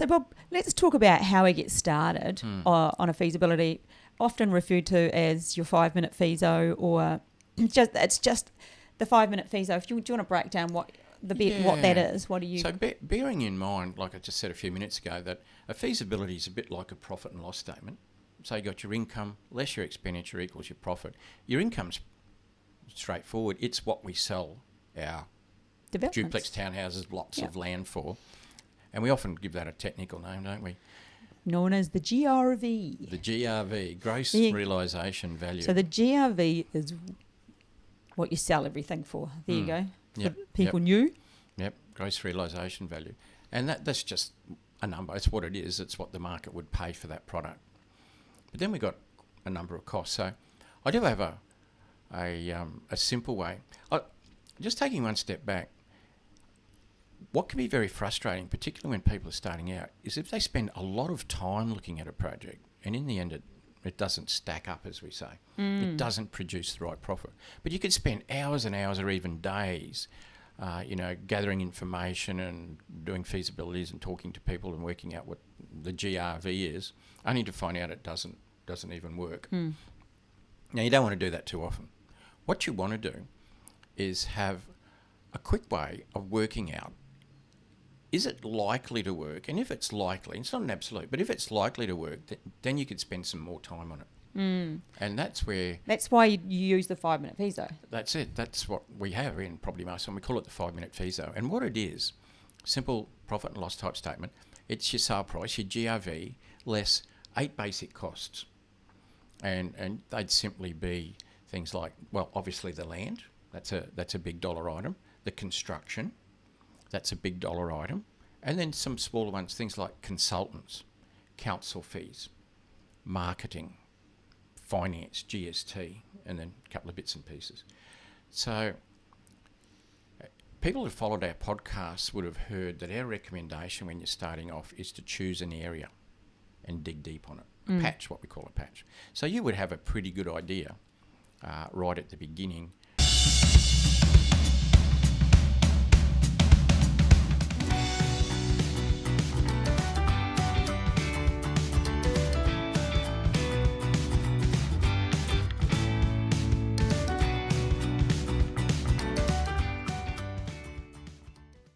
Bob, let's talk about how we get started on a feasibility, often referred to as your 5-minute feaso, or it's just the 5-minute feaso. Do you want to break down what that is? What do you... So bearing in mind, like I just said a few minutes ago, that a feasibility is a bit like a profit and loss statement. So you got your income less your expenditure equals your profit. Your income's straightforward. It's what we sell our duplex townhouses, blocks of land for. And we often give that a technical name, don't we? Known as the GRV. The GRV, gross realisation value. So the GRV is what you sell everything for. There you go. For people new. Yep, gross realisation value. And that's just a number. It's what it is. It's what the market would pay for that product. But then we've got a number of costs. So I do have a simple way. Just taking one step back, what can be very frustrating, particularly when people are starting out, is if they spend a lot of time looking at a project and in the end it doesn't stack up, as we say. It doesn't produce the right profit. But you could spend hours and hours or even days gathering information and doing feasibilities and talking to people and working out what the GRV is, only to find out it doesn't even work. Now, you don't want to do that too often. What you want to do is have a quick way of working out, is it likely to work? And if it's likely, it's not an absolute, but if it's likely to work, then you could spend some more time on it. And that's why you use the 5-minute feaso. That's it. That's what we have in Property Master, and we call it the 5-minute feaso. And what it is, simple profit and loss type statement. It's your sale price, your GRV, less 8 basic costs. And they'd simply be things like, well, obviously the land, that's a big dollar item. The construction, that's a big dollar item. And then some smaller ones, things like consultants, council fees, marketing, finance, GST, and then a couple of bits and pieces. So people who followed our podcasts would have heard that our recommendation when you're starting off is to choose an area and dig deep on it. A patch, what we call a patch. So you would have a pretty good idea right at the beginning